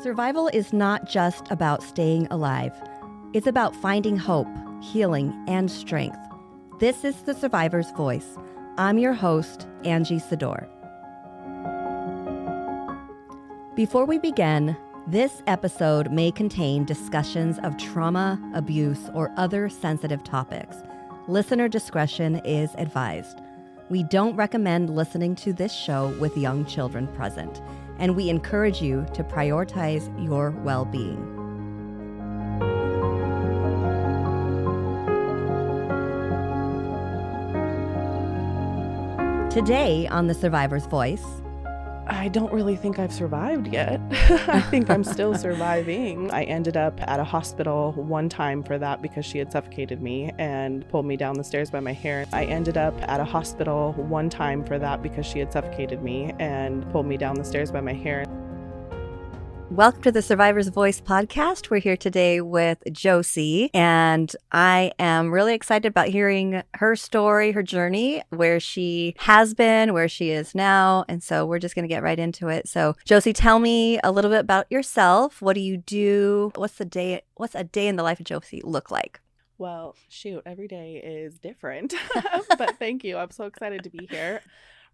Survival is not just about staying alive. It's about finding hope, healing, and strength. This is The Survivor's Voice. I'm your host, Angie Sador. Before we begin, this episode may contain discussions of trauma, abuse, or other sensitive topics. Listener discretion is advised. We don't recommend listening to this show with young children present, and we encourage you to prioritize your well-being. Today on The Survivor's Voice, I don't really think I've survived yet. I think I'm still surviving. I ended up at a hospital one time for that because she had suffocated me and pulled me down the stairs by my hair. I ended up at a hospital one time for that because she had suffocated me and pulled me down the stairs by my hair. Welcome to the Survivor's Voice podcast. We're here today with Josie, and I am really excited about hearing her story, her journey, where she has been, where she is now. And so we're just going to get right into it. So Josie, tell me a little bit about yourself. What do you do? What's a day in the life of Josie look like? Well, shoot, every day is different, but thank you. I'm so excited to be here.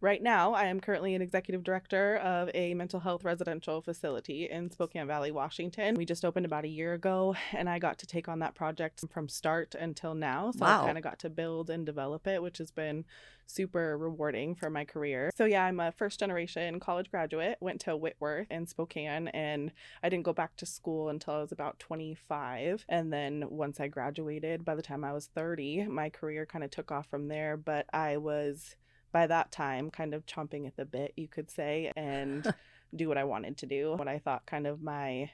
Right now, I am currently an executive director of a mental health residential facility in Spokane Valley, Washington. We just opened about a year ago, and I got to take on that project from start until now. So Wow. I kind of got to build and develop it, which has been super rewarding for my career. So yeah, I'm a first generation college graduate, went to Whitworth in Spokane, and I didn't go back to school until I was about 25. And then once I graduated, by the time I was 30, my career kind of took off from there. But I was, by that time, kind of chomping at the bit, you could say, and do what I wanted to do. What I thought kind of my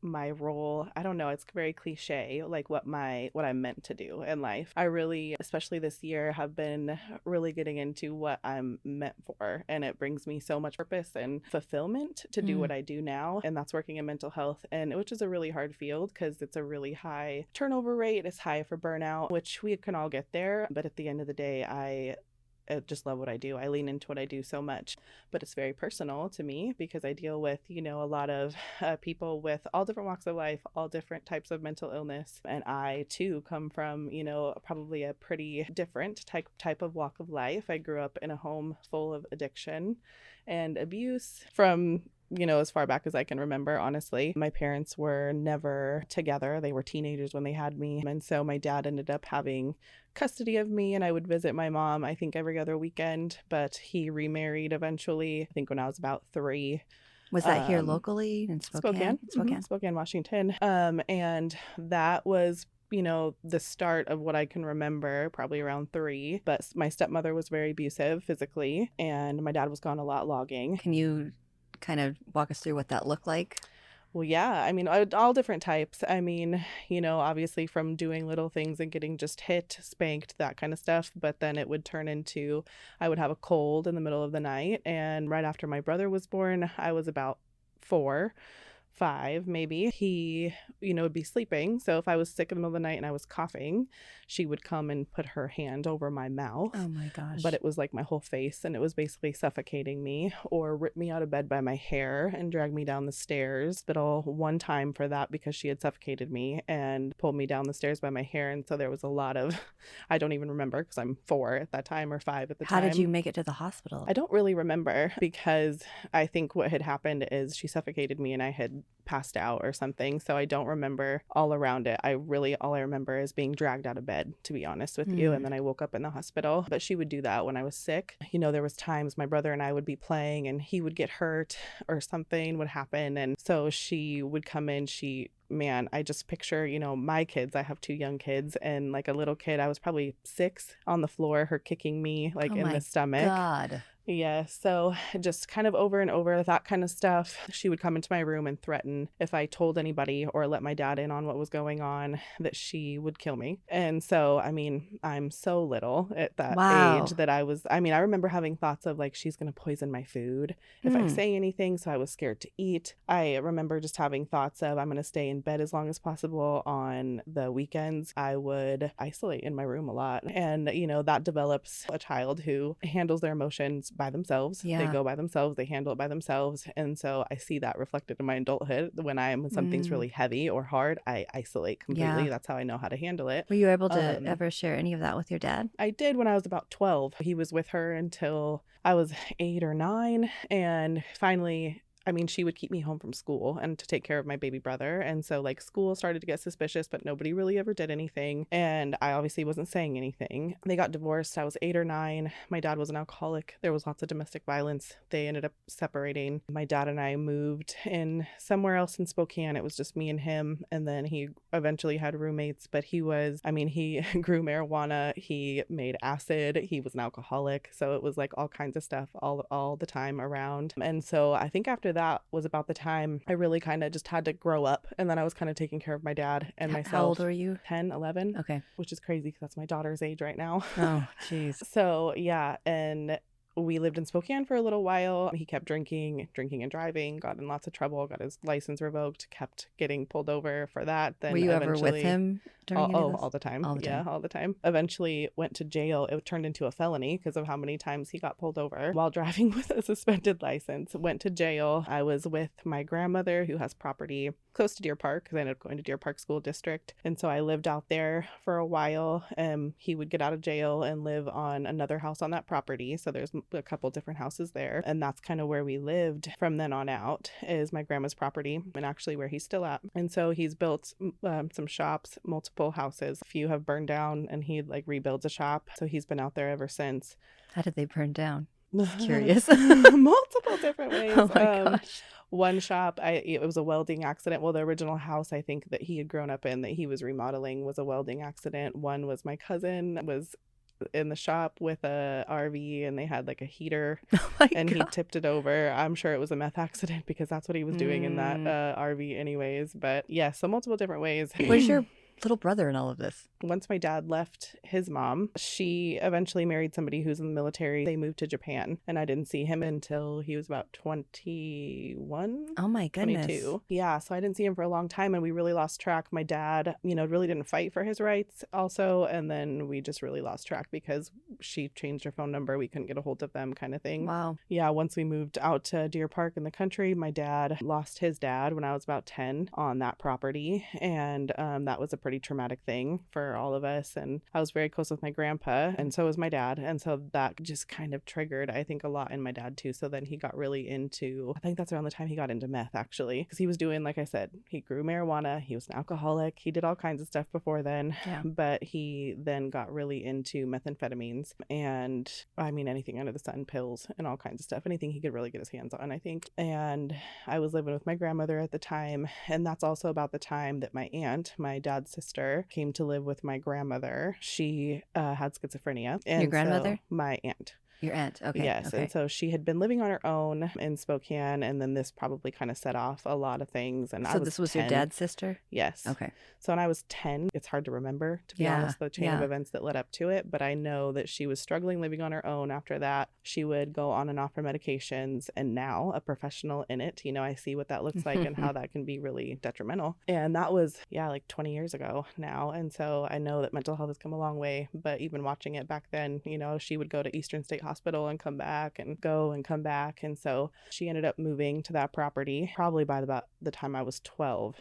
role, I don't know, it's very cliche, like what I'm meant to do in life. I really, especially this year, have been really getting into what I'm meant for, and it brings me so much purpose and fulfillment to do what I do now, and that's working in mental health, and which is a really hard field because it's a really high turnover rate. It's high for burnout, which we can all get there, but at the end of the day, I just love what I do. I lean into what I do so much, but it's very personal to me because I deal with, a lot of people with all different walks of life, all different types of mental illness. And I too come from, probably a pretty different type of walk of life. I grew up in a home full of addiction and abuse from as far back as I can remember, honestly. My parents were never together. They were teenagers when they had me. And so my dad ended up having custody of me, and I would visit my mom, I think, every other weekend. But he remarried eventually, I think when I was about 3. Was that here locally in Spokane? Spokane, Washington. And that was the start of what I can remember, probably around 3. But my stepmother was very abusive physically, and my dad was gone a lot logging. Can you kind of walk us through what that looked like? Well, yeah, I mean, all different types. I mean, obviously from doing little things and getting just hit, spanked, that kind of stuff. But then it would turn into, I would have a cold in the middle of the night. And right after my brother was born, I was about 4, 5 maybe. He, would be sleeping. So if I was sick in the middle of the night and I was coughing, she would come and put her hand over my mouth. Oh my gosh. But it was like my whole face, and it was basically suffocating me, or rip me out of bed by my hair and drag me down the stairs. Hospital one time for that because she had suffocated me and pulled me down the stairs by my hair. And so there was a lot of, I don't even remember because I'm 4 at that time or 5 at the time. How did you make it to the hospital? I don't really remember because I think what had happened is she suffocated me and I had passed out or something. So I don't remember all around it. All I remember is being dragged out of bed, to be honest with you. And then I woke up in the hospital. But she would do that when I was sick. There was times my brother and I would be playing and he would get hurt or something would happen. And so she would come in. I just picture, my kids. I have 2 young kids, and like a little kid, I was probably 6, on the floor, her kicking me like in the stomach. God. Yeah, so just kind of over and over, that kind of stuff. She would come into my room and threaten if I told anybody or let my dad in on what was going on, that she would kill me. And so, I mean, I'm so little at that age that I remember having thoughts of like, she's going to poison my food if I say anything. So I was scared to eat. I remember just having thoughts of, I'm going to stay in bed as long as possible. On the weekends, I would isolate in my room a lot. And, that develops a child who handles their emotions by themselves. They Yeah. go by themselves. They handle it by themselves. And so I see that reflected in my adulthood. When something's really heavy or hard, I isolate completely. Yeah. That's how I know how to handle it. Were you able to ever share any of that with your dad? I did when I was about 12. He was with her until I was 8 or 9. And finally, I mean, she would keep me home from school and to take care of my baby brother. And so, like, school started to get suspicious, but nobody really ever did anything. And I obviously wasn't saying anything. They got divorced. I was 8 or 9. My dad was an alcoholic. There was lots of domestic violence. They ended up separating. My dad and I moved in somewhere else in Spokane. It was just me and him. And then he eventually had roommates, but he grew marijuana. He made acid. He was an alcoholic. So it was like all kinds of stuff all the time around. And so I think after that was about the time I really kind of just had to grow up. And then I was kind of taking care of my dad and myself. How old were you? 10, 11. Okay. Which is crazy because that's my daughter's age right now. Oh, jeez. So yeah. And we lived in Spokane for a little while. He kept drinking and driving, got in lots of trouble, got his license revoked, kept getting pulled over for that. Then were you ever with him during any of this? all the time. All the time. Yeah, all the time. Eventually went to jail. It turned into a felony because of how many times he got pulled over while driving with a suspended license. Went to jail. I was with my grandmother who has property close to Deer Park because I ended up going to Deer Park School District. And so I lived out there for a while. He would get out of jail and live on another house on that property. So there's a couple different houses there. And that's kind of where we lived from then on out is my grandma's property and actually where he's still at. And so he's built some shops, multiple houses. A few have burned down and he like rebuilds a shop. So he's been out there ever since. How did they burn down? Just curious. Multiple different ways. Oh my gosh. One shop, it was a welding accident. Well, the original house I think that he had grown up in that he was remodeling was a welding accident. One was my cousin was in the shop with a RV and they had like a heater and he tipped it over. I'm sure it was a meth accident because that's what he was doing in that RV anyways. But yeah, so multiple different ways. Where's your little brother in all of this? Once my dad left his mom, she eventually married somebody who's in the military. They moved to Japan and I didn't see him until he was about 21. Oh my goodness. 22. Yeah, so I didn't see him for a long time and we really lost track. My dad, really didn't fight for his rights also. And then we just really lost track because she changed her phone number. We couldn't get a hold of them kind of thing. Wow. Yeah, once we moved out to Deer Park in the country, my dad lost his dad when I was about 10 on that property. And that was a pretty traumatic thing for all of us. And I was very close with my grandpa and so was my dad. And so that just kind of triggered, I think, a lot in my dad too. So then he got really into, I think that's around the time he got into meth actually, because he was doing, like I said, he grew marijuana. He was an alcoholic. He did all kinds of stuff before then, but he then got really into methamphetamines and I mean, anything under the sun, pills and all kinds of stuff, anything he could really get his hands on, I think. And I was living with my grandmother at the time. And that's also about the time that my aunt, my dad's sister, came to live with my grandmother. She had schizophrenia. And your grandmother? So my aunt. Your aunt. Okay. Yes. Okay. And so she had been living on her own in Spokane. And then this probably kind of set off a lot of things. And so this was 10. your dad's sister? Yes. Okay. So when I was 10, it's hard to remember, to be honest, the chain of events that led up to it. But I know that she was struggling living on her own after that. She would go on and off her medications. And now a professional in it, I see what that looks like and how that can be really detrimental. And that was, like 20 years ago now. And so I know that mental health has come a long way. But even watching it back then, she would go to Eastern State Hospital and come back and go and come back. And so she ended up moving to that property probably by about the time I was 12.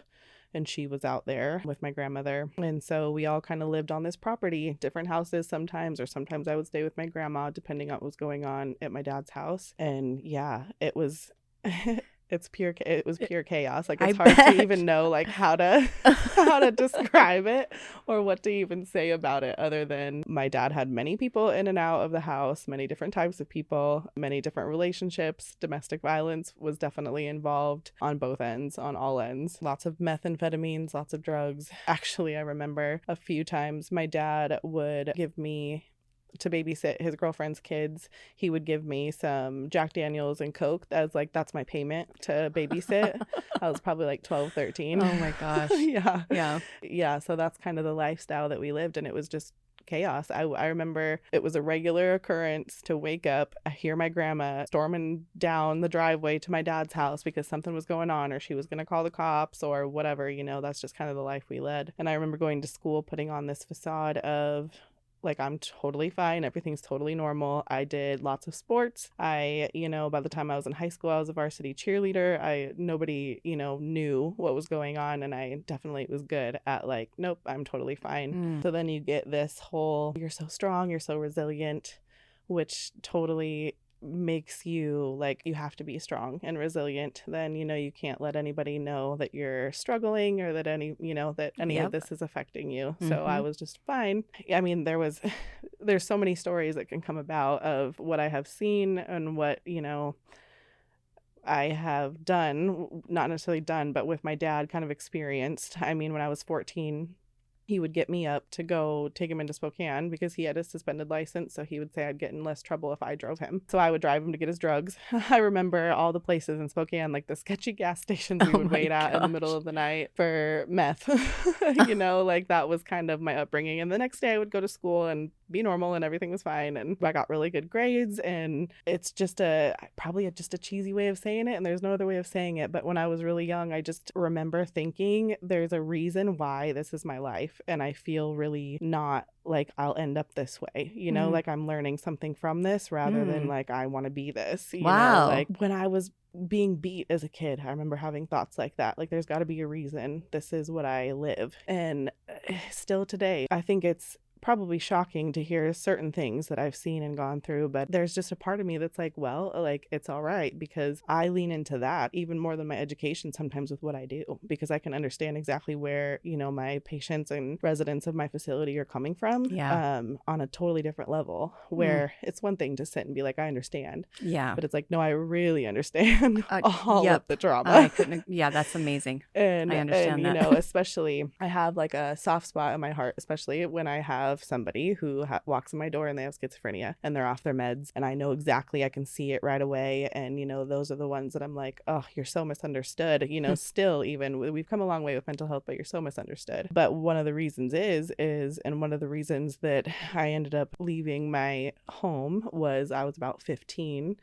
And she was out there with my grandmother. And so we all kind of lived on this property, different houses sometimes, or sometimes I would stay with my grandma, depending on what was going on at my dad's house. And yeah, it was... it was pure chaos. Like, it's hard to even know like how to describe it or what to even say about it, other than my dad had many people in and out of the house, many different types of people, many different relationships. Domestic violence was definitely involved on both ends, on all ends. Lots of methamphetamines, lots of drugs. Actually, I remember a few times my dad would give me to babysit his girlfriend's kids. He would give me some Jack Daniels and Coke as like, that's my payment to babysit. I was probably like 12, 13. Oh my gosh. Yeah. So that's kind of the lifestyle that we lived, and it was just chaos. I remember it was a regular occurrence to wake up, hear my grandma storming down the driveway to my dad's house because something was going on, or she was going to call the cops or whatever. That's just kind of the life we led. And I remember going to school putting on this facade of Like, I'm totally fine. Everything's totally normal. I did lots of sports. By the time I was in high school, I was a varsity cheerleader. Nobody, knew what was going on. And I definitely was good at like, nope, I'm totally fine. So then you get this whole, you're so strong, you're so resilient, which totally makes you like you have to be strong and resilient. Then you can't let anybody know that you're struggling or that any of this is affecting you. So I was just fine. I mean, there's so many stories that can come about of what I have seen and what I have done, not necessarily done, but with my dad kind of experienced. I mean, when I was 14, he would get me up to go take him into Spokane because he had a suspended license. So he would say I'd get in less trouble if I drove him. So I would drive him to get his drugs. I remember all the places in Spokane, like the sketchy gas stations we would wait at in the middle of the night for meth. Like that was kind of my upbringing. And the next day I would go to school and be normal and everything was fine. And I got really good grades. And it's just probably just a cheesy way of saying it. And there's no other way of saying it. But when I was really young, I just remember thinking there's a reason why this is my life. And I feel really not like I'll end up this way, like I'm learning something from this rather than like I want to be this, like when I was being beat as a kid, I remember having thoughts like that. Like, there's got to be a reason this is what I live. And still today, I think it's probably shocking to hear certain things that I've seen and gone through, but there's just a part of me that's like, well, like it's all right, because I lean into that even more than my education sometimes with what I do, because I can understand exactly where, my patients and residents of my facility are coming from on a totally different level, where it's one thing to sit and be like, I understand. Yeah. But it's like, no, I really understand all of the trauma. I couldn't. Yeah, that's amazing. And I understand that. Especially I have like a soft spot in my heart, especially when I have somebody who walks in my door and they have schizophrenia and they're off their meds, and I know exactly, I can see it right away. And those are the ones that I'm like, oh, you're so misunderstood. Still, even we've come a long way with mental health, but you're so misunderstood. But one of the reasons and one of the reasons that I ended up leaving my home was I was about 15.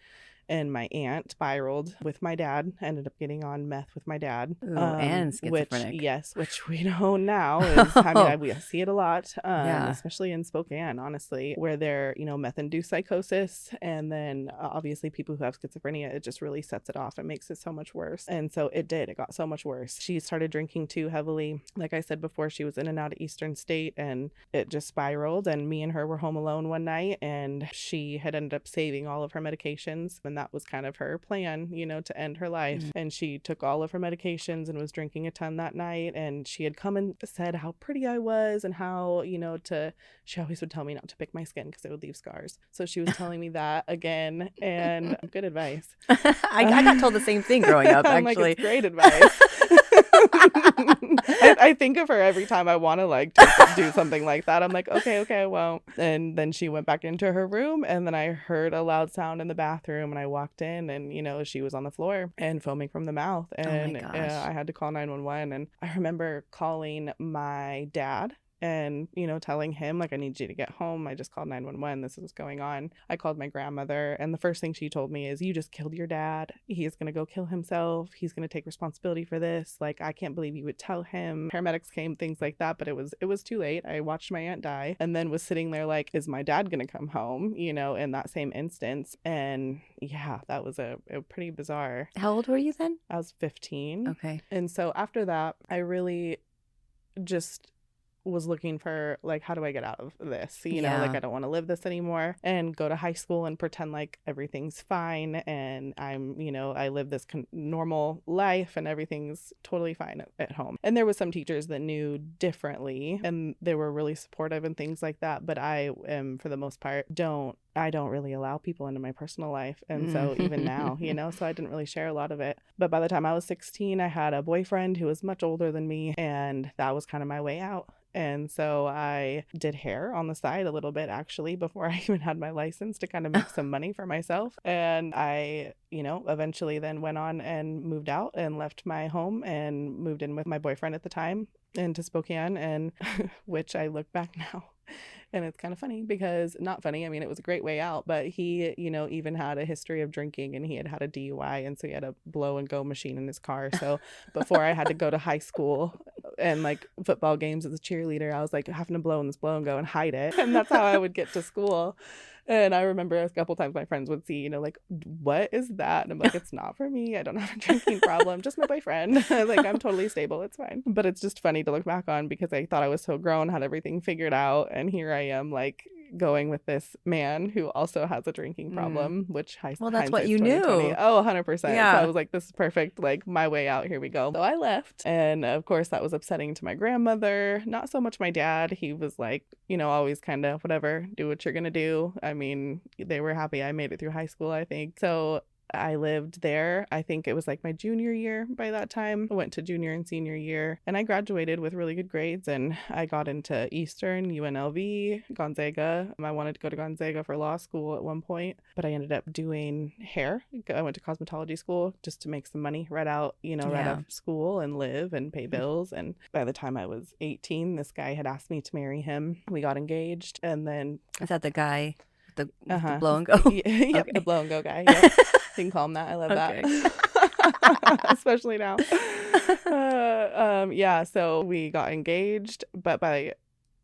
And my aunt spiraled with my dad, ended up getting on meth with my dad. Ooh, and schizophrenic. Which we know now is, I mean, we see it a lot, especially in Spokane, honestly, where they're, meth-induced psychosis. And then obviously people who have schizophrenia, it just really sets it off. It makes it so much worse. And so it got so much worse. She started drinking too heavily. Like I said before, she was in and out of Eastern State, and it just spiraled. And me and her were home alone one night, and she had ended up saving all of her medications. And that was kind of her plan, to end her life. And she took all of her medications and was drinking a ton that night. And she had come and said how pretty I was and how, she always would tell me not to pick my skin because it would leave scars. So she was telling me that again, and good advice. I got told the same thing growing up, actually. I'm like, it's great advice. I think of her every time I want to like do something like that. I'm like, okay, I won't. And then she went back into her room, and then I heard a loud sound in the bathroom, and I walked in, and she was on the floor and foaming from the mouth, and I had to call 911. And I remember calling my dad and telling him like, I need you to get home, I just called 911, this is what's going on. I called my grandmother, and the first thing she told me is, you just killed your dad, he's gonna go kill himself, he's gonna take responsibility for this, like I can't believe you would tell him. Paramedics came, things like that, but it was too late. I watched my aunt die, and then was sitting there like, is my dad gonna come home, in that same instance. And yeah, that was a pretty bizarre. How old were you then? I was 15. Okay. And so after that, I really just was looking for like, how do I get out of this? Like, I don't want to live this anymore, and go to high school and pretend like everything's fine, and I'm, I live this normal life and everything's totally fine at home. And there was some teachers that knew differently, and they were really supportive and things like that. But I am, for the most part, I don't really allow people into my personal life. And so even now, so I didn't really share a lot of it. But by the time I was 16, I had a boyfriend who was much older than me, and that was kind of my way out. And so I did hair on the side a little bit, actually, before I even had my license, to kind of make some money for myself. And I, eventually then went on and moved out and left my home and moved in with my boyfriend at the time into Spokane, and which I look back now. And it's kind of funny, because not funny, I mean, it was a great way out, but he, even had a history of drinking, and he had a DUI. And so he had a blow and go machine in his car. So before I had to go to high school, and like football games as a cheerleader, I was like having to blow in this blow and go and hide it. And that's how I would get to school. And I remember a couple times my friends would see, you know, like, what is that? And I'm like, it's not for me. I don't have a drinking problem. Just my boyfriend. Like, I'm totally stable. It's fine. But it's just funny to look back on because I thought I was so grown, had everything figured out. And here I am, like, going with this man who also has a drinking problem, which well, that's what hindsight's you 2020. knew. Oh, 100%. So Yeah. I was like, this is perfect. Like, my way out. Here we go. So I left. And of course, that was upsetting to my grandmother. Not so much my dad. He was like, you know, always kind of whatever, do what you're going to do. I mean, they were happy I made it through high school, I think. So I lived there. I think it was like my junior year by that time. I went to junior and senior year and I graduated with really good grades and I got into Eastern, UNLV, Gonzaga. I wanted to go to Gonzaga for law school at one point, but I ended up doing hair. I went to cosmetology school just to make some money right out, you know, right out of school and live and pay bills. And by the time I was 18, this guy had asked me to marry him. We got engaged and then... Is that the guy? The blow and go? Yep, Okay. the blow and go guy. Yep. You can call him that. I love that. Especially now. Yeah, so we got engaged, but I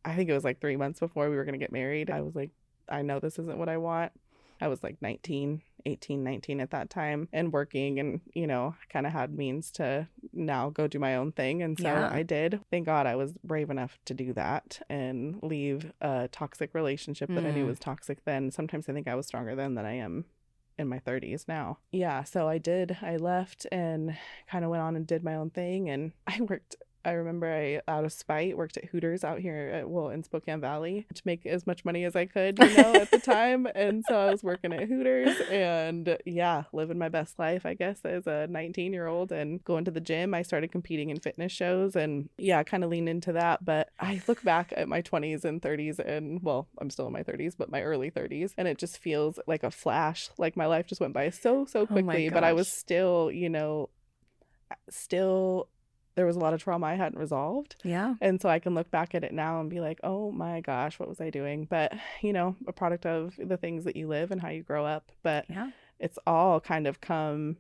think it was like 3 months before we were going to get married, I was like, I know this isn't what I want. I was like 18, 19 at that time and working and, you know, kind of had means to now go do my own thing. And so I did. Thank God I was brave enough to do that and leave a toxic relationship that I knew was toxic then. Sometimes I think I was stronger then than I am in my 30s now. Yeah, so I did. I left and kind of went on and did my own thing. And I remember I, out of spite, worked at Hooters out here in Spokane Valley to make as much money as I could, you know, at the time. And so I was working at Hooters and yeah, living my best life, I guess, as a 19-year-old and going to the gym. I started competing in fitness shows and yeah, kind of leaned into that. But I look back at my 20s and 30s and, well, I'm still in my 30s, but my early 30s. And it just feels like a flash. Like my life just went by so quickly, but I was still, you know, there was a lot of trauma I hadn't resolved. Yeah. And so I can look back at it now and be like, oh my gosh, what was I doing? But, you know, a product of the things that you live and how you grow up. But it's all kind of come,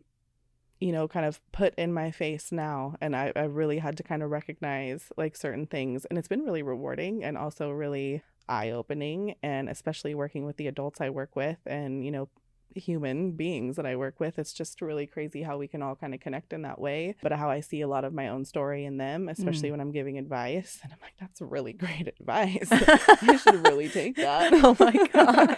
you know, kind of put in my face now. And I really had to kind of recognize like certain things. And it's been really rewarding and also really eye-opening. And especially working with the adults I work with and, you know, human beings that I work with. It's just really crazy how we can all kind of connect in that way, but how I see a lot of my own story in them, especially when I'm giving advice. And I'm like, that's really great advice. I should really take that. Oh my God.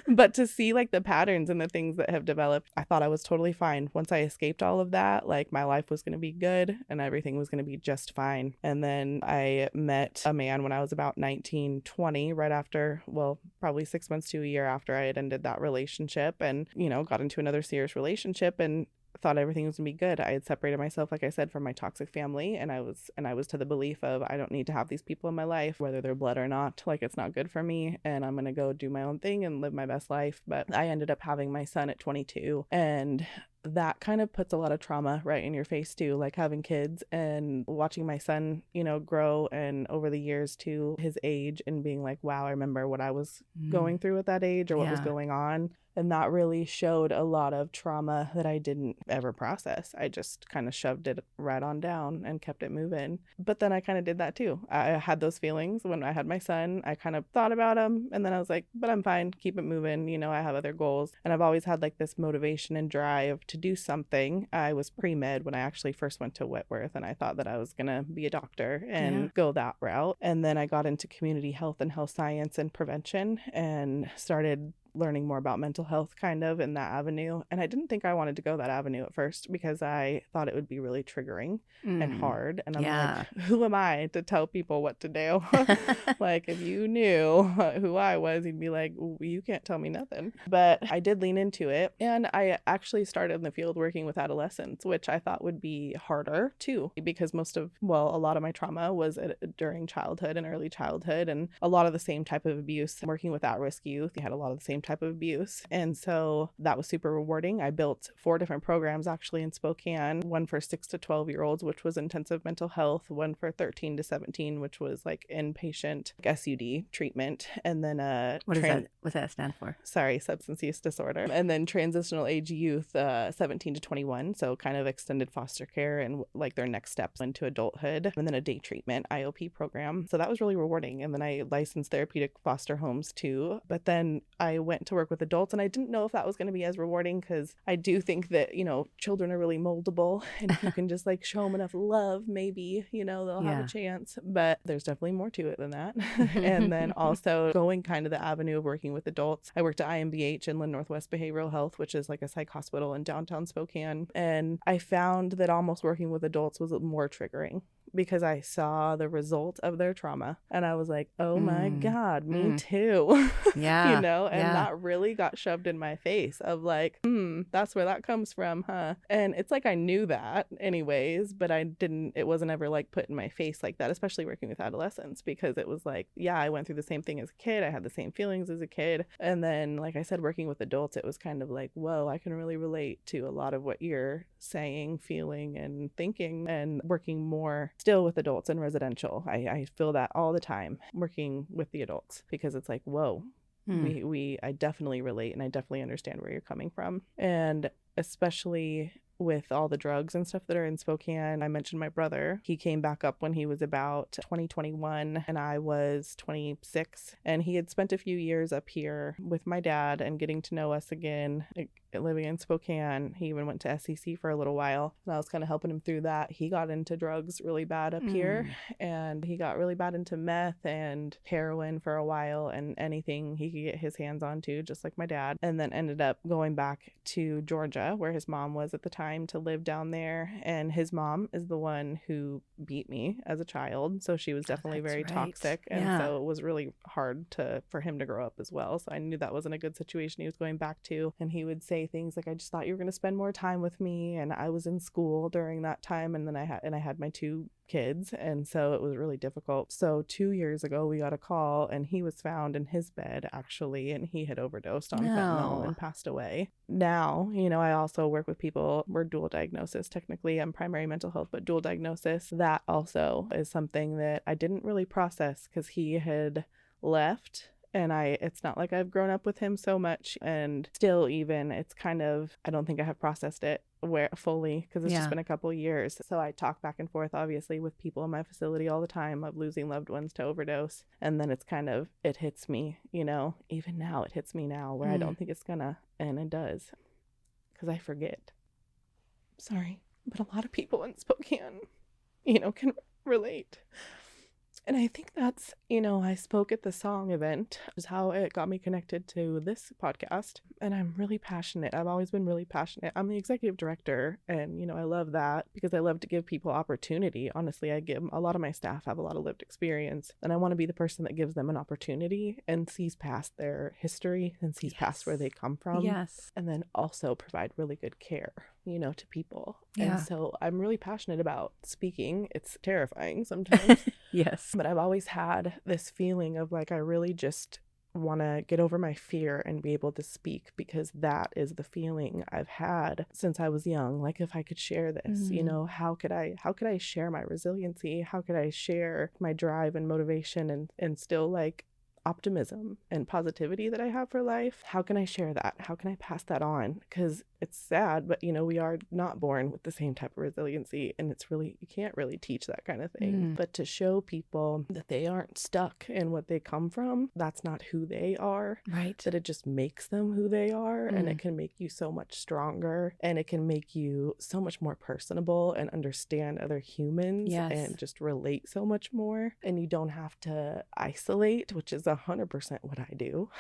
But to see like the patterns and the things that have developed, I thought I was totally fine. Once I escaped all of that, like my life was going to be good and everything was going to be just fine. And then I met a man when I was about 19, 20, right after, well, probably 6 months to a year after I had ended that relationship and, you know, got into another serious relationship and thought everything was gonna be good. I had separated myself, like I said, from my toxic family, and I was to the belief of I don't need to have these people in my life, whether they're blood or not. Like it's not good for me, and I'm gonna go do my own thing and live my best life. But I ended up having my son at 22, and that kind of puts a lot of trauma right in your face too, like having kids and watching my son, you know, grow and over the years to his age and being like, wow, I remember what I was going through at that age or what was going on. And that really showed a lot of trauma that I didn't ever process. I just kind of shoved it right on down and kept it moving. But then I kind of did that too. I had those feelings when I had my son. I kind of thought about him and then I was like, but I'm fine, keep it moving. You know, I have other goals. And I've always had like this motivation and drive to do something. I was pre-med when I actually first went to Whitworth and I thought that I was going to be a doctor and go that route. And then I got into community health and health science and prevention and started learning more about mental health kind of in that avenue. And I didn't think I wanted to go that avenue at first because I thought it would be really triggering and hard. And I'm like, who am I to tell people what to do? Like if you knew who I was, you'd be like, you can't tell me nothing. But I did lean into it. And I actually started in the field working with adolescents, which I thought would be harder too, because a lot of my trauma was during childhood and early childhood and a lot of the same type of abuse. Working with at-risk youth, you had a lot of the same same type of abuse. And so that was super rewarding. I built 4 different programs actually in Spokane, one for 6 to 12-year-olds, which was intensive mental health, one for 13 to 17, which was like inpatient SUD treatment, and then What does that stand for? Substance use disorder, and then transitional age youth, 17 to 21, so kind of extended foster care and like their next steps into adulthood, and then a day treatment IOP program. So that was really rewarding. And then I licensed therapeutic foster homes too, but then I went to work with adults, and I didn't know if that was going to be as rewarding, because I do think that, you know, children are really moldable, and if you can just like show them enough love, maybe, you know, they'll have a chance. But there's definitely more to it than that. And then also going kind of the avenue of working with adults, I worked at IMBH, Inland Northwest Behavioral Health, which is like a psych hospital in downtown Spokane, and I found that almost working with adults was more triggering, because I saw the result of their trauma, and I was like, oh my God, me too. Yeah. You know, and that really got shoved in my face of like, that's where that comes from, huh? And it's like I knew that anyways, but it wasn't ever like put in my face like that, especially working with adolescents, because it was like, yeah, I went through the same thing as a kid. I had the same feelings as a kid. And then, like I said, working with adults, it was kind of like, whoa, I can really relate to a lot of what you're saying, feeling, and thinking. And working more still with adults in residential, I feel that all the time working with the adults, because it's like, whoa, I definitely relate, and I definitely understand where you're coming from. And especially with all the drugs and stuff that are in Spokane, I mentioned my brother. He came back up when he was about 2021, and I was 26, and he had spent a few years up here with my dad and getting to know us again, living in Spokane. He even went to SEC for a little while, and I was kind of helping him through that. He got into drugs really bad up here, and he got really bad into meth and heroin for a while, and anything he could get his hands on to, just like my dad, and then ended up going back to Georgia, where his mom was at the time, to live down there. And his mom is the one who beat me as a child, so she was definitely very toxic, and so it was really hard for him to grow up as well. So I knew that wasn't a good situation he was going back to. And he would say things like, I just thought you were going to spend more time with me, and I was in school during that time, and then I had my 2 kids, and so it was really difficult. So 2 years ago we got a call, and he was found in his bed actually, and he had overdosed on fentanyl and passed away. Now, you know, I also work with people, we're dual diagnosis technically. I'm primary mental health, but dual diagnosis. That also is something that I didn't really process, because he had left, and it's not like I've grown up with him so much, and still even it's kind of, I don't think I have processed it fully, because it's just been a couple years. So I talk back and forth obviously with people in my facility all the time of losing loved ones to overdose, and then it's kind of, it hits me, you know, even now it hits me now where I don't think it's gonna, and it does, because I forget. Sorry, but a lot of people in Spokane, you know, can relate. And I think that's, you know, I spoke at the song event, is how it got me connected to this podcast. And I'm really passionate. I've always been really passionate. I'm the executive director, and, you know, I love that because I love to give people opportunity. Honestly, a lot of my staff have a lot of lived experience, and I want to be the person that gives them an opportunity and sees past their history and sees past where they come from. Yes. And then also provide really good care, you know, to people. And so I'm really passionate about speaking. It's terrifying sometimes. Yes. But I've always had this feeling of like, I really just want to get over my fear and be able to speak, because that is the feeling I've had since I was young. Like, if I could share this, you know, how could I share my resiliency? How could I share my drive and motivation and still like optimism and positivity that I have for life? How can I share that? How can I pass that on? Because it's sad, but, you know, we are not born with the same type of resiliency, and it's really, you can't really teach that kind of thing. But to show people that they aren't stuck in what they come from, that's not who they are, right? That it just makes them who they are, and it can make you so much stronger, and it can make you so much more personable and understand other humans, and just relate so much more. And you don't have to isolate, which is 100% what I do.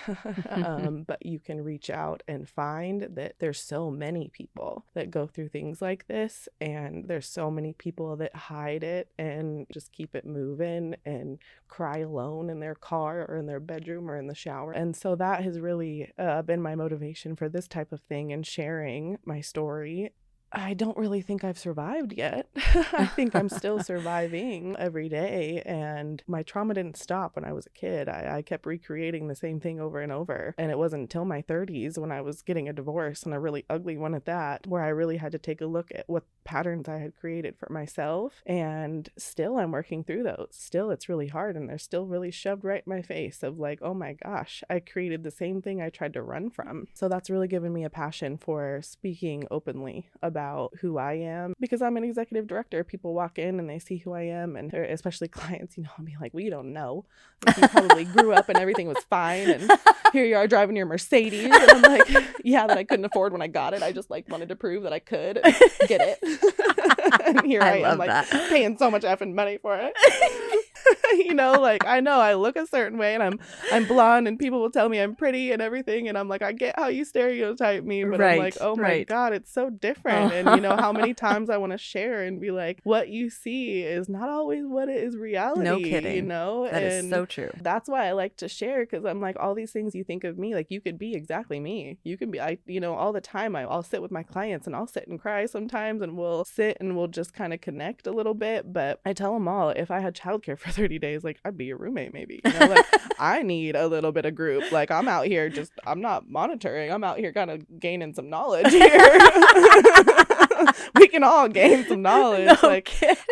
But you can reach out and find that there's so many people that go through things like this, and there's so many people that hide it and just keep it moving and cry alone in their car or in their bedroom or in the shower. And so that has really been my motivation for this type of thing and sharing my story. I don't really think I've survived yet. I think I'm still surviving every day. And my trauma didn't stop when I was a kid. I kept recreating the same thing over and over. And it wasn't until my 30s when I was getting a divorce, and a really ugly one at that, where I really had to take a look at what patterns I had created for myself. And still I'm working through those. Still, it's really hard. And they're still really shoved right in my face of like, oh my gosh, I created the same thing I tried to run from. So that's really given me a passion for speaking openly about who I am, because I'm an executive director. People walk in and they see who I am, and especially clients, I'll be like, well, you don't know. Like, you probably grew up and everything was fine, and here you are driving your Mercedes. And I'm like, yeah, that I couldn't afford when I got it. I just like wanted to prove that I could get it. And here I am like paying so much effing money for it. Like, I know I look a certain way, and I'm blonde, and people will tell me I'm pretty and everything, and I'm like, I get how you stereotype me, but I'm like, oh my God, it's so different. And how many times I want to share and be like, what you see is not always what it is reality. No kidding. That is so true. That's why I like to share, because I'm like, all these things you think of me, like, you could be exactly me. You can be, all the time I'll sit with my clients, and I'll sit and cry sometimes, and we'll sit and we'll just kind of connect a little bit. But I tell them all, if I had childcare for 30 days, like, I'd be your roommate maybe. Like, I need a little bit of group. Like, I'm out here I'm not monitoring. I'm out here kind of gaining some knowledge here. We can all gain some knowledge.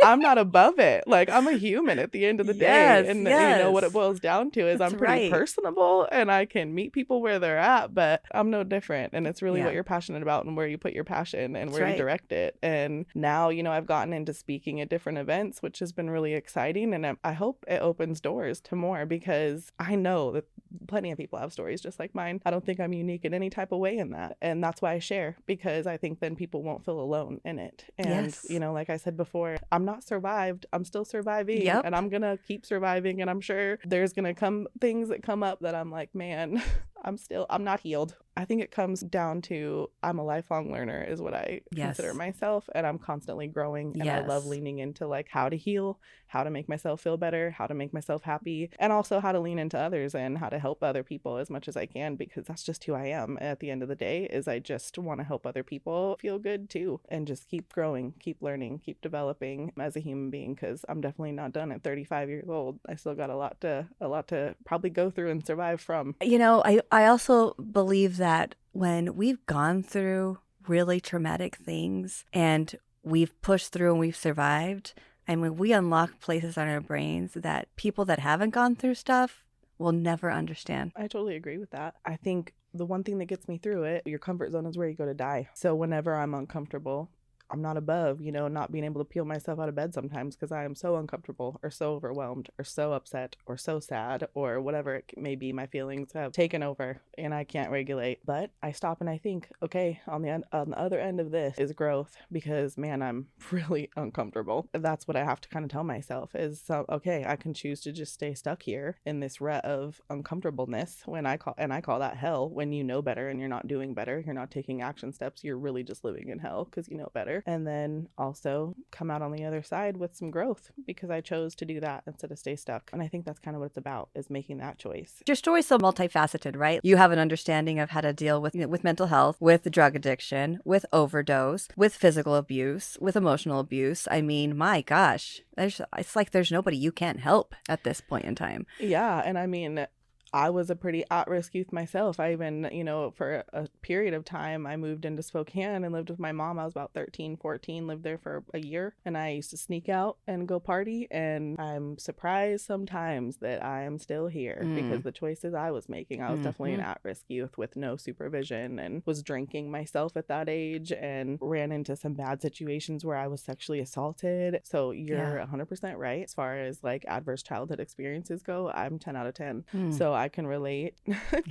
I'm not above it. Like, I'm a human at the end of the day. And what it boils down to is I'm pretty personable, and I can meet people where they're at, but I'm no different. And it's really what you're passionate about and where you put your passion and where you direct it. And now, I've gotten into speaking at different events, which has been really exciting. And I hope it opens doors to more, because I know that plenty of people have stories just like mine. I don't think I'm unique in any type of way in that. And that's why I share, because I think then people won't feel alone in it. And, like I said before, I'm not survived. I'm still surviving, and I'm going to keep surviving. And I'm sure there's going to come things that come up that I'm like, man, I'm not healed. I think it comes down to I'm a lifelong learner is what I consider myself, and I'm constantly growing, and I love leaning into like how to heal, how to make myself feel better, how to make myself happy, and also how to lean into others and how to help other people as much as I can, because that's just who I am at the end of the day. Is I just want to help other people feel good too, and just keep growing, keep learning, keep developing as a human being, because I'm definitely not done at 35 years old. I still got a lot to probably go through and survive from. I also believe that when we've gone through really traumatic things and we've pushed through and we've survived, I mean, we unlock places on our brains that people that haven't gone through stuff will never understand. I totally agree with that. I think the one thing that gets me through it, your comfort zone is where you go to die. So whenever I'm uncomfortable, I'm not above, not being able to peel myself out of bed sometimes because I am so uncomfortable or so overwhelmed or so upset or so sad or whatever it may be. My feelings have taken over and I can't regulate. But I stop and I think, okay, on the other end of this is growth, because man, I'm really uncomfortable. That's what I have to kind of tell myself is, okay, I can choose to just stay stuck here in this rut of uncomfortableness I call that hell. When you know better and you're not doing better, you're not taking action steps, you're really just living in hell because you know better. And then also come out on the other side with some growth, because I chose to do that instead of stay stuck. And I think that's kind of what it's about, is making that choice. Your story's so multifaceted, right? You have an understanding of how to deal with mental health, with drug addiction, with overdose, with physical abuse, with emotional abuse. I mean, my gosh, it's like there's nobody you can't help at this point in time. Yeah. And I mean, I was a pretty at-risk youth myself. I even, for a period of time, I moved into Spokane and lived with my mom. I was about 13, 14, lived there for a year. And I used to sneak out and go party. And I'm surprised sometimes that I am still here because the choices I was making. I was definitely an at-risk youth with no supervision, and was drinking myself at that age, and ran into some bad situations where I was sexually assaulted. So you're 100% right. As far as like adverse childhood experiences go, I'm 10 out of 10. So I can relate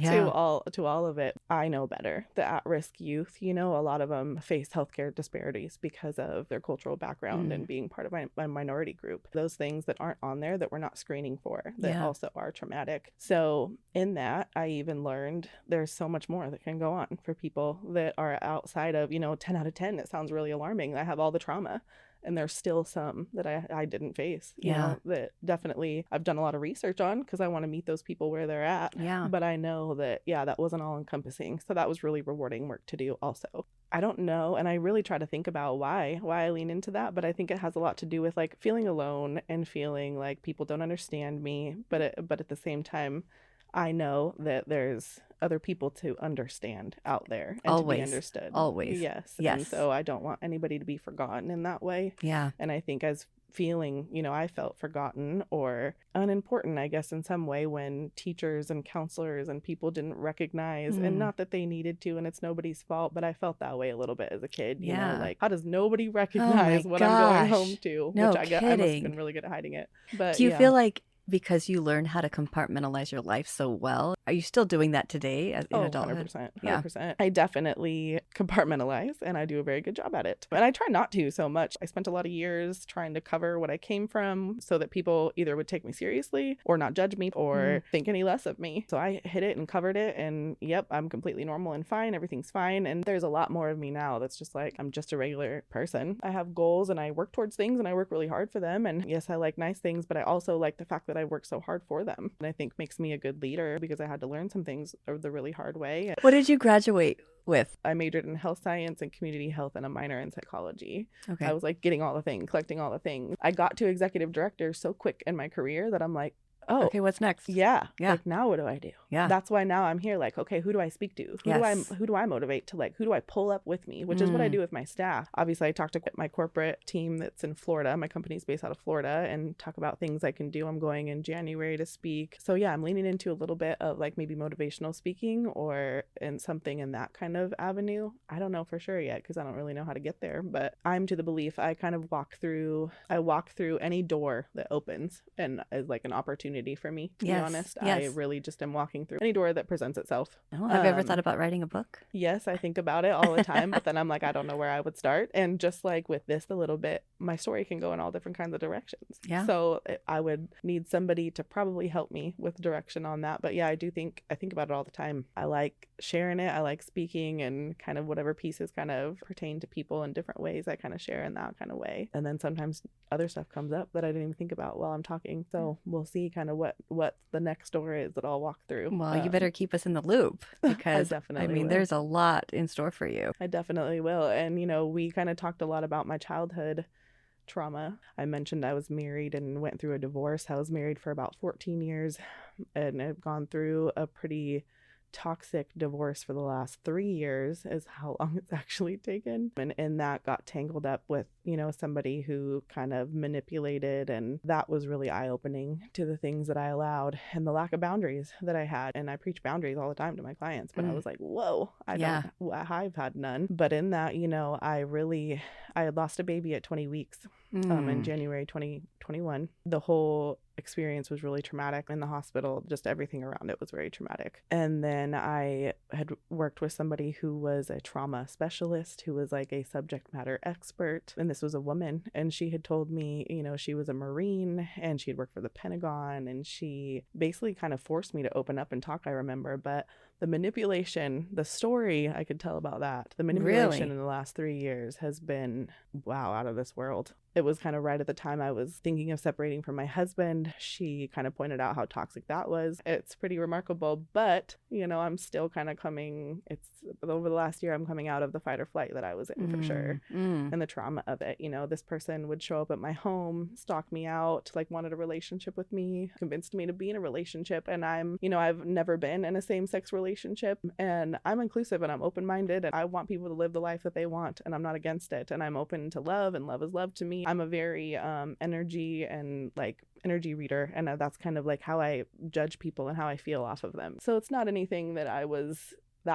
to all of it. I know better. The at-risk youth, a lot of them face healthcare disparities because of their cultural background and being part of my minority group. Those things that aren't on there that we're not screening for that also are traumatic. So in that, I even learned there's so much more that can go on for people that are outside of, 10 out of 10. It sounds really alarming. I have all the trauma. And there's still some that I didn't face, you know, that definitely I've done a lot of research on because I want to meet those people where they're at. Yeah. But I know that, that wasn't all encompassing. So that was really rewarding work to do also. I don't know. And I really try to think about why I lean into that. But I think it has a lot to do with like feeling alone and feeling like people don't understand me. But at the same time, I know that there's other people to understand out there and to be Always. understood. Always. Yes. And Yes. so I don't want anybody to be forgotten in that way. Yeah. And I think as feeling, I felt forgotten or unimportant, I guess, in some way when teachers and counselors and people didn't recognize, and not that they needed to, and it's nobody's fault, but I felt that way a little bit as a kid, Yeah. like, how does nobody Oh my recognize what I'm going home gosh. to? No Which I must have been kidding. really good at hiding it. But Do you yeah. feel like because you learned how to compartmentalize your life so well, are you still doing that today in Oh, adulthood? 100%. Yeah. 100%. I definitely compartmentalize and I do a very good job at it. And I try not to so much. I spent a lot of years trying to cover what I came from so that people either would take me seriously or not judge me or think any less of me. So I hid it and covered it. And yep, I'm completely normal and fine. Everything's fine. And there's a lot more of me now that's just like, I'm just a regular person. I have goals and I work towards things and I work really hard for them. And yes, I like nice things, but I also like the fact that I work so hard for them. And I think makes me a good leader because I had to learn some things the really hard way. What did you graduate with? I majored in health science and community health and a minor in psychology. Okay. I was like getting all the things, collecting all the things. I got to executive director so quick in my career that I'm like, oh, okay, what's next? Yeah. Yeah. Like, now what do I do? Yeah. That's why now I'm here. Like, okay, who do I speak to? Who do I motivate to, like, who do I pull up with me? Which is what I do with my staff. Obviously, I talk to my corporate team that's in Florida. My company's based out of Florida, and talk about things I can do. I'm going in January to speak. So yeah, I'm leaning into a little bit of like maybe motivational speaking or in something in that kind of avenue. I don't know for sure yet because I don't really know how to get there, but I'm to the belief I kind of walk through any door that opens and is like an opportunity for me to be honest. Yes. I really just am walking through any door that presents itself. Oh, have you ever thought about writing a book? Yes, I think about it all the time, but then I'm like, I don't know where I would start. And just like with this a little bit, my story can go in all different kinds of directions. Yeah. So I would need somebody to probably help me with direction on that. But yeah, I think about it all the time. I like sharing it. I like speaking and kind of whatever pieces kind of pertain to people in different ways. I kind of share in that kind of way. And then sometimes other stuff comes up that I didn't even think about while I'm talking. So we'll see kind of what the next door is that I'll walk through. Well, you better keep us in the loop because I mean, will. there's a lot in store for you. I definitely will. And, we kind of talked a lot about my childhood trauma. I mentioned I was married and went through a divorce. I was married for about 14 years and I've gone through a pretty toxic divorce for the last 3 years is how long it's actually taken. And that got tangled up with, somebody who kind of manipulated, and that was really eye-opening to the things that I allowed and the lack of boundaries that I had. And I preach boundaries all the time to my clients, but I was like, whoa, I've had none. But in that, I had lost a baby at 20 weeks in January 2021. The whole experience was really traumatic in the hospital. Just everything around it was very traumatic. And then I had worked with somebody who was a trauma specialist, who was like a subject matter expert. And this was a woman. And she had told me, she was a Marine and she had worked for the Pentagon. And she basically kind of forced me to open up and talk, I remember. But the manipulation, the story I could tell about that, the manipulation in the last 3 years has been, wow, out of this world. It was kind of right at the time I was thinking of separating from my husband. She kind of pointed out how toxic that was. It's pretty remarkable, but, I'm still kind of over the last year, I'm coming out of the fight or flight that I was in for sure. And the trauma of it. This person would show up at my home, stalk me out, like wanted a relationship with me, convinced me to be in a relationship. And I've never been in a same-sex relationship, and I'm inclusive and I'm open-minded and I want people to live the life that they want, and I'm not against it, and I'm open to love, and love is love to me. I'm a very energy reader, and that's kind of like how I judge people and how I feel off of them. So it's not anything that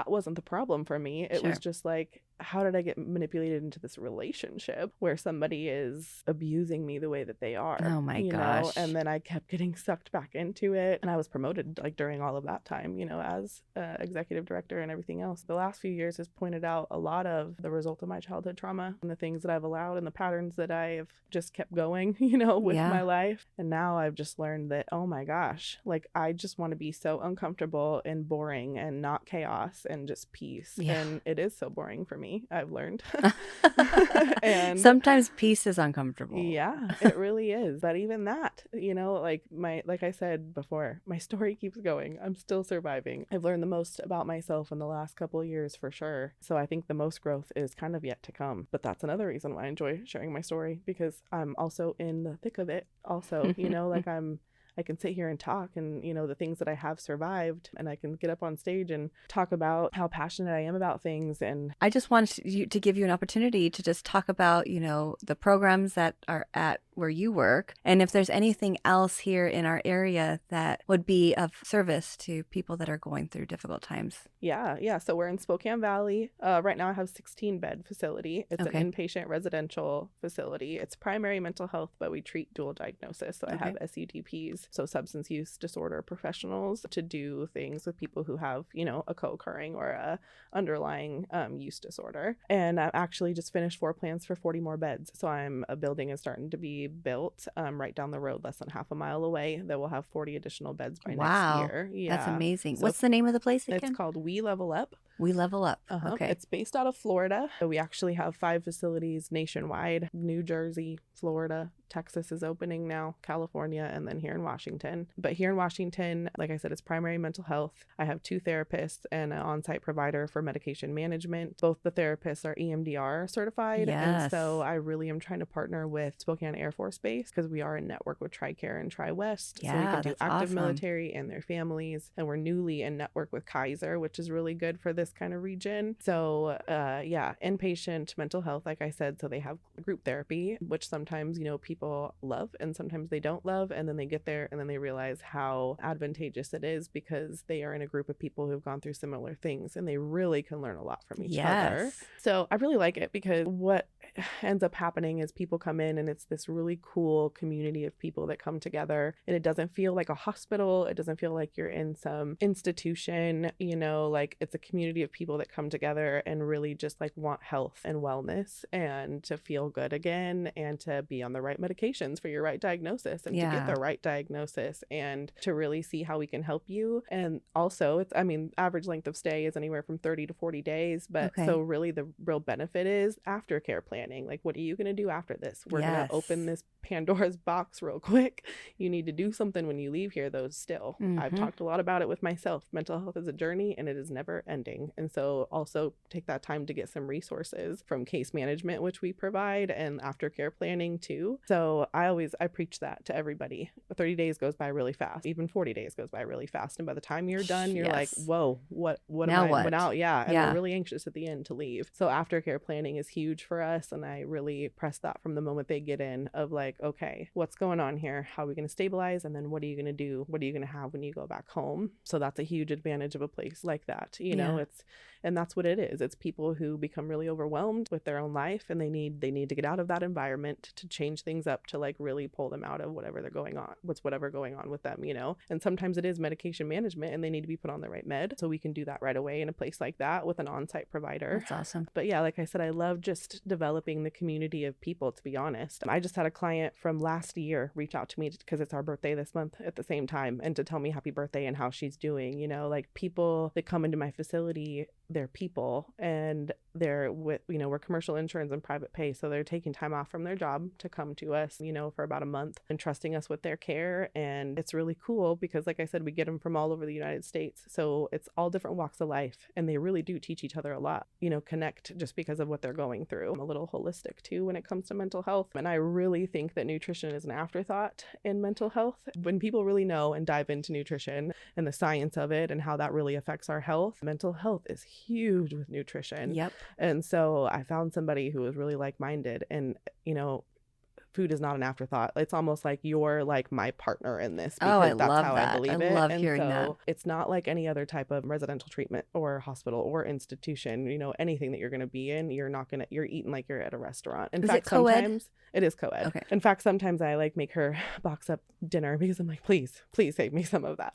wasn't the problem for me. It was just like, how did I get manipulated into this relationship where somebody is abusing me the way that they are? Oh my gosh. And then I kept getting sucked back into it. And I was promoted like during all of that time, as executive director and everything else. The last few years has pointed out a lot of the result of my childhood trauma and the things that I've allowed and the patterns that I've just kept going, with my life. And now I've just learned that, oh my gosh, like I just want to be so uncomfortable and boring and not chaos and just peace. And it is so boring for me. me, I've learned. And sometimes peace is uncomfortable. yeah, it really is. But even that, like I said before, my story keeps going. I'm still surviving. I've learned the most about myself in the last couple of years for sure. So I think the most growth is kind of yet to come. But that's another reason why I enjoy sharing my story, because I'm also in the thick of it. Also, I can sit here and talk and, the things that I have survived, and I can get up on stage and talk about how passionate I am about things. And I just wanted to give you an opportunity to just talk about, the programs that are at where you work, and if there's anything else here in our area that would be of service to people that are going through difficult times. Yeah. So we're in Spokane Valley. Right now I have 16-bed facility. It's Okay. an inpatient residential facility. It's primary mental health, but we treat dual diagnosis. So I have SUDPs, so substance use disorder professionals, to do things with people who have, a co-occurring or a underlying use disorder. And I actually just finished floor plans for 40 more beds. So a building is starting to be built right down the road, less than half a mile away, that will have 40 additional beds by next year. Yeah. That's amazing. So what's the name of the place again? it's called We Level Up. We Level Up. Okay. It's based out of Florida. We actually have 5 facilities nationwide: New Jersey, Florida, Texas is opening now, California, and then here in Washington. But here in Washington, like I said, it's primary mental health. I have 2 therapists and an on-site provider for medication management. Both the therapists are EMDR certified. Yes. And so I really am trying to partner with Spokane Air Force Base, because we are in network with TRICARE and TriWest. Yeah, so we can do that's active awesome. military and their families. And we're newly in network with Kaiser, which is really good for this kind of region. So inpatient mental health, like I said. So they have group therapy, which sometimes, people love and sometimes they don't love. And then they get there and then they realize how advantageous it is, because they are in a group of people who've gone through similar things, and they really can learn a lot from each other. So I really like it, because what ends up happening is people come in and it's this really cool community of people that come together, and it doesn't feel like a hospital. It doesn't feel like you're in some institution, like it's a community of people that come together and really just like want health and wellness and to feel good again, and to be on the right medications for your right diagnosis, and to get the right diagnosis, and to really see how we can help you. And also average length of stay is anywhere from 30 to 40 days. But so really the real benefit is aftercare planning. Like, what are you going to do after this? We're going to open this Pandora's box real quick. You need to do something when you leave here, though, still. I've talked a lot about it with myself. Mental health is a journey, and it is never ending. And so also take that time to get some resources from case management, which we provide, and aftercare planning too. So I preach that to everybody. 30 days goes by really fast. Even 40 days goes by really fast. And by the time you're done, you're like, whoa, what now am I? What? Out? Yeah. And we're really anxious at the end to leave. So aftercare planning is huge for us. And I really press that from the moment they get in, of like, okay, what's going on here? How are we going to stabilize? And then what are you going to do? What are you going to have when you go back home? So that's a huge advantage of a place like that. And that's what it is. It's people who become really overwhelmed with their own life, and they need to get out of that environment to change things up, to like really pull them out of whatever going on with them, And sometimes it is medication management, and they need to be put on the right med. So we can do that right away in a place like that with an on-site provider. That's awesome. But yeah, like I said, I love just developing the community of people, to be honest. I just had a client from last year reach out to me, because it's our birthday this month at the same time, and to tell me happy birthday and how she's doing. Like, people that come into my facility, they're people, and they're with, we're commercial insurance and private pay. So they're taking time off from their job to come to us, for about a month, and trusting us with their care. And it's really cool, because like I said, we get them from all over the United States. So it's all different walks of life, and they really do teach each other a lot, connect just because of what they're going through. I'm a little holistic too when it comes to mental health. And I really think that nutrition is an afterthought in mental health. When people really know and dive into nutrition and the science of it and how that really affects our health, mental health is huge with nutrition. Yep. And so I found somebody who was really like-minded, and food is not an afterthought. It's almost like you're like my partner in this, because that's how I believe it. I love and hearing so that. It's not like any other type of residential treatment or hospital or institution. Anything that you're going to be in, you're eating like you're at a restaurant. In fact, sometimes it is co-ed. Okay. In fact, sometimes I like make her box up dinner, because I'm like, please save me some of that.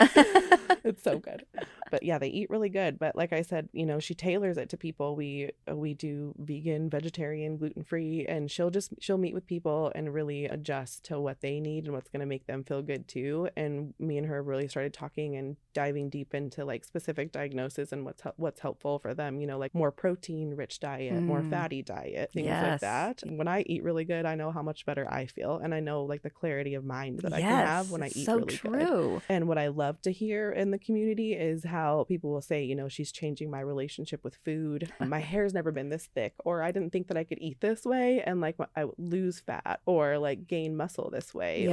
It's so good. But yeah, they eat really good. But like I said, she tailors it to people. We do vegan, vegetarian, gluten-free, and she'll meet with people and and really adjust to what they need and what's going to make them feel good too. And me and her really started talking and diving deep into like specific diagnosis and what's helpful for them, you know, like more protein rich diet, more fatty diet, things like that. When I eat really good, I know how much better I feel, and I know like the clarity of mind that I can have when I eat really good. And what I love to hear in the community is how people will say, you know, she's changing my relationship with food. My hair's never been this thick, or I didn't think that I could eat this way and like I lose fat or like gain muscle this way.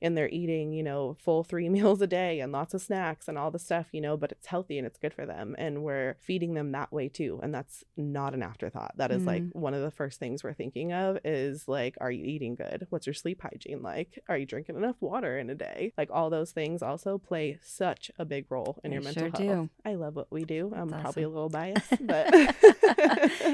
And they're eating, you know, full 3 meals a day and lots of snacks and all the stuff, you know, but it's healthy and it's good for them, and we're feeding them that way too. And that's not an afterthought. That is like one of the first things we're thinking of is like, are you eating good? What's your sleep hygiene like? Are you drinking enough water in a day? Like all those things also play such a big role in your mental health. I love what we do. I'm probably a little biased, but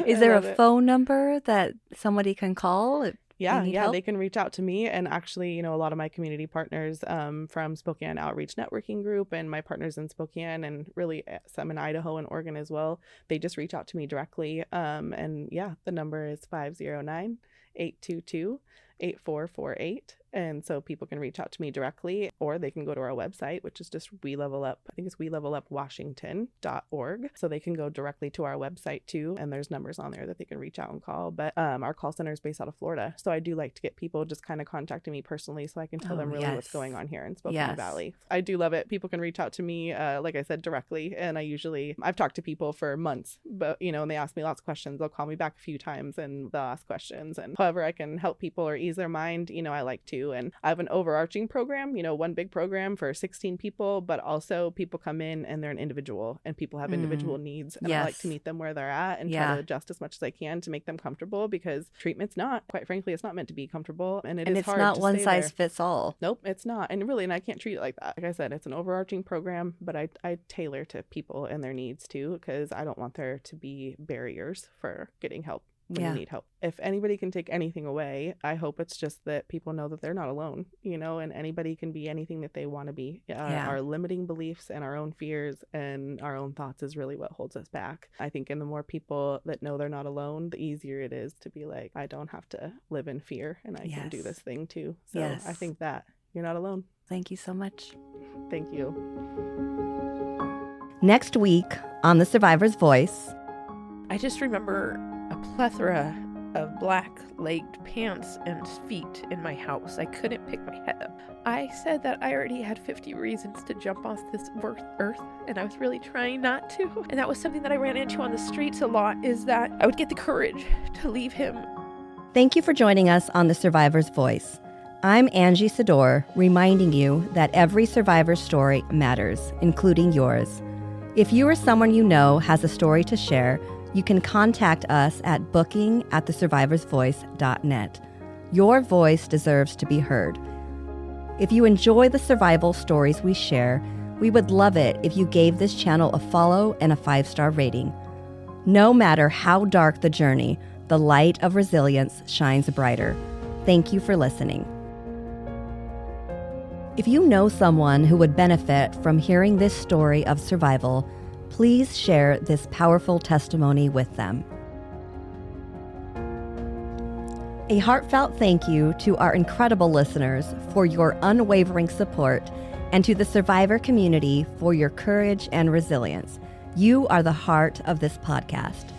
is there a phone number that somebody can call? Yeah, they can reach out to me. And actually, you know, a lot of my community partners from Spokane Outreach Networking Group and my partners in Spokane and really some in Idaho and Oregon as well, they just reach out to me directly. And yeah, the number is 509-822-8448. And so people can reach out to me directly, or they can go to our website, which is just We Level Up. I think it's WeLevelUpWashington.org. So they can go directly to our website too. And there's numbers on there that they can reach out and call. But our call center is based out of Florida. So I do like to get people just kind of contacting me personally so I can tell them really what's going on here in Spokane Valley. I do love it. People can reach out to me, like I said, directly. And I've talked to people for months, but you know, and they ask me lots of questions. They'll call me back a few times and they'll ask questions. And however I can help people or ease their mind, you know, I like to. And I have an overarching program, you know, one big program for 16 people, but also people come in and they're an individual and people have individual needs. And I like to meet them where they're at and try to adjust as much as I can to make them comfortable, because treatment's not, quite frankly, it's not meant to be comfortable. And it's hard. Not one size fits all. Nope, it's not. And really, and I can't treat it like that. Like I said, it's an overarching program, but I tailor to people and their needs too, because I don't want there to be barriers for getting help when you need help. If anybody can take anything away, I hope it's just that people know that they're not alone, you know, and anybody can be anything that they want to be. Our limiting beliefs and our own fears and our own thoughts is really what holds us back. I think and the more people that know they're not alone, the easier it is to be like, I don't have to live in fear and I can do this thing too. So I think that you're not alone. Thank you so much. Thank you. Next week on The Survivor's Voice. I just remember a plethora of black-legged pants and feet in my house. I couldn't pick my head up. I said that I already had 50 reasons to jump off this earth, and I was really trying not to. And that was something that I ran into on the streets a lot, is that I would get the courage to leave him. Thank you for joining us on The Survivor's Voice. I'm Angie Sador, reminding you that every survivor's story matters, including yours. If you or someone you know has a story to share, you can contact us at booking@thesurvivorsvoice.net. Your voice deserves to be heard. If you enjoy the survival stories we share, we would love it if you gave this channel a follow and a 5-star rating. No matter how dark the journey, the light of resilience shines brighter. Thank you for listening. If you know someone who would benefit from hearing this story of survival, please share this powerful testimony with them. A heartfelt thank you to our incredible listeners for your unwavering support, and to the survivor community for your courage and resilience. You are the heart of this podcast.